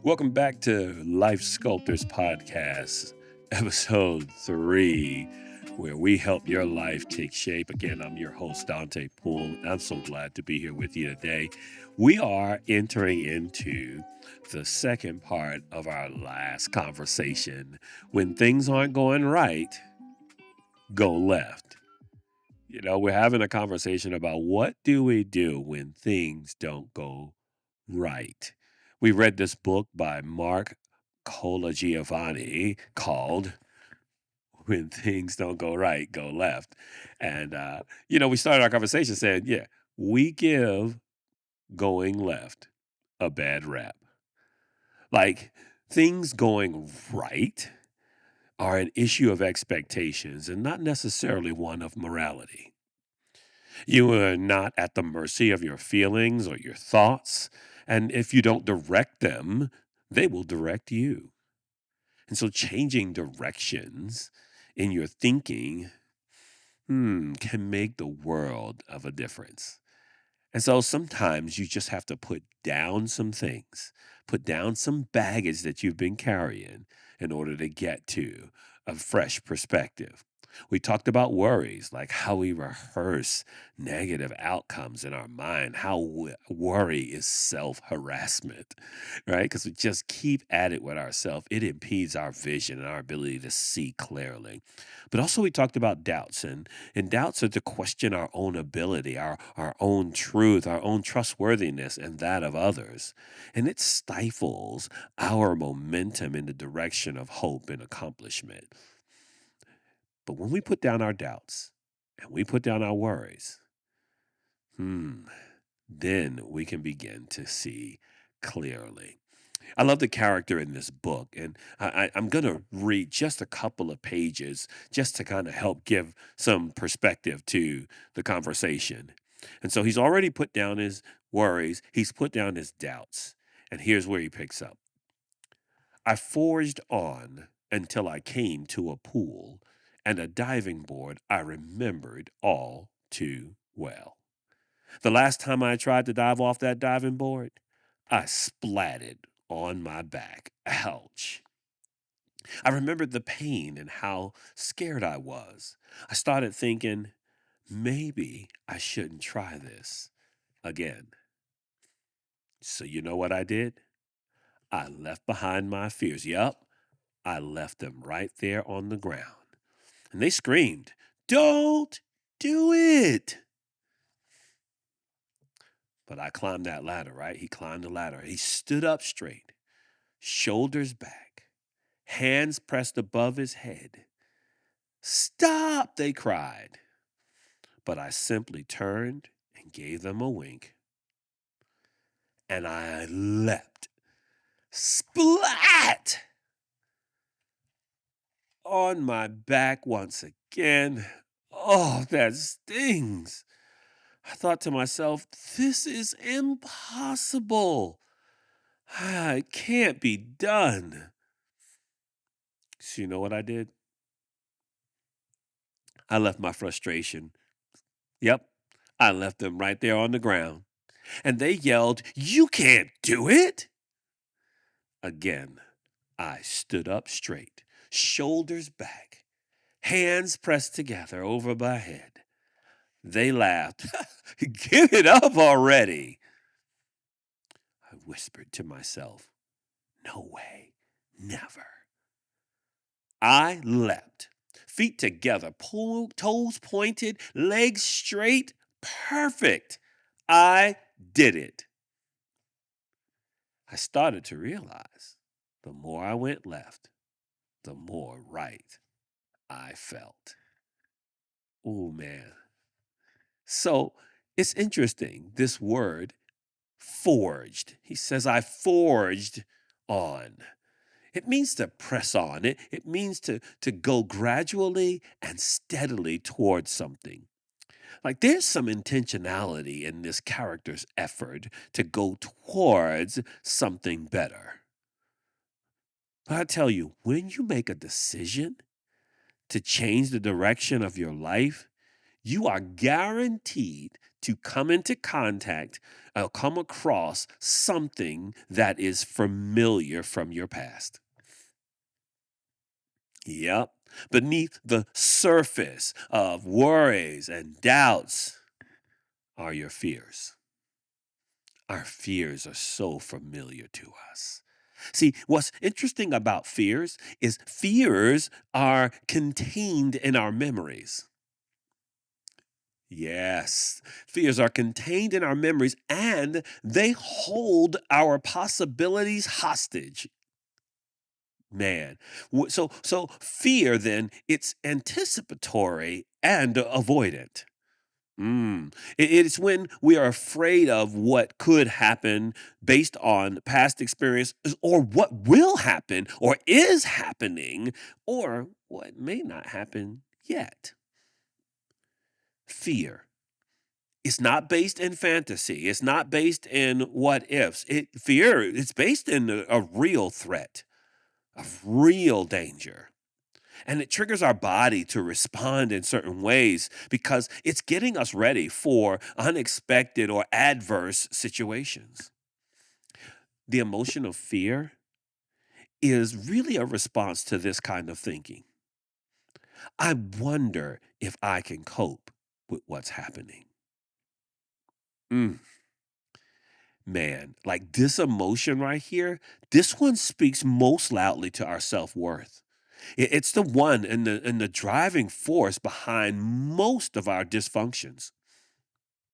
Welcome back to Life Sculptors Podcast, episode 3, where we help your life take shape. Again, I'm your host, Dante Poole. I'm so glad to be here with you today. We are entering into the second part of our last conversation. When things aren't going right, go left. We're having a conversation about what do we do when things don't go right. We read this book by Marc Colagiovanni called When Things Don't Go Right, Go Left. And, we started our conversation saying, yeah, we give going left a bad rap. Like things going right are an issue of expectations and not necessarily one of morality. You are not at the mercy of your feelings or your thoughts. And if you don't direct them, they will direct you. And so changing directions in your thinking can make the world of a difference. And so sometimes you just have to put down some things, put down some baggage that you've been carrying in order to get to a fresh perspective. We talked about worries, like how we rehearse negative outcomes in our mind, how worry is self harassment, right? Because we just keep at it with ourselves. It impedes our vision and our ability to see clearly. But also, we talked about doubts, and doubts are to question our own ability, our own truth, our own trustworthiness, and that of others. And it stifles our momentum in the direction of hope and accomplishment. But when we put down our doubts and we put down our worries, then we can begin to see clearly. I love the character in this book, and I'm going to read just a couple of pages just to kind of help give some perspective to the conversation. And so he's already put down his worries, he's put down his doubts, and here's where he picks up. I forged on until I came to a pool and a diving board I remembered all too well. The last time I tried to dive off that diving board, I splatted on my back. Ouch. I remembered the pain and how scared I was. I started thinking, maybe I shouldn't try this again. So, you know what I did? I left behind my fears. Yup, I left them right there on the ground. And they screamed, "Don't do it." But I climbed that ladder, right? He climbed the ladder. He stood up straight, shoulders back, hands pressed above his head. "Stop," they cried. But I simply turned and gave them a wink. And I leapt, splat, on my back once again. Oh, that stings. I thought to myself, this is impossible. It can't be done. So you know what I did? I left my frustration. Yep, I left them right there on the ground. And they yelled, "You can't do it!" Again, I stood up straight, shoulders back, hands pressed together over my head. They laughed. "Give it up already." I whispered to myself, "No way, never." I leapt, feet together, toes pointed, legs straight. Perfect. I did it. I started to realize the more I went left, the more right I felt. Oh, man. So it's interesting, this word forged. He says, I forged on. It means to press on. It means to go gradually and steadily towards something. Like there's some intentionality in this character's effort to go towards something better. But I tell you, when you make a decision to change the direction of your life, you are guaranteed to come across something that is familiar from your past. Yep. Beneath the surface of worries and doubts are your fears. Our fears are so familiar to us. See, what's interesting about fears is fears are contained in our memories. Yes, fears are contained in our memories and they hold our possibilities hostage. Man, so fear then it's anticipatory and avoidant. It's when we are afraid of what could happen based on past experience or what will happen or is happening or what may not happen yet. Fear. It's not based in fantasy. It's not based in what ifs. Fear, it's based in a real threat, a real danger. And it triggers our body to respond in certain ways because it's getting us ready for unexpected or adverse situations. The emotion of fear is really a response to this kind of thinking. I wonder if I can cope with what's happening. Mm, man, like this emotion right here, this one speaks most loudly to our self worth. It's the one and the driving force behind most of our dysfunctions.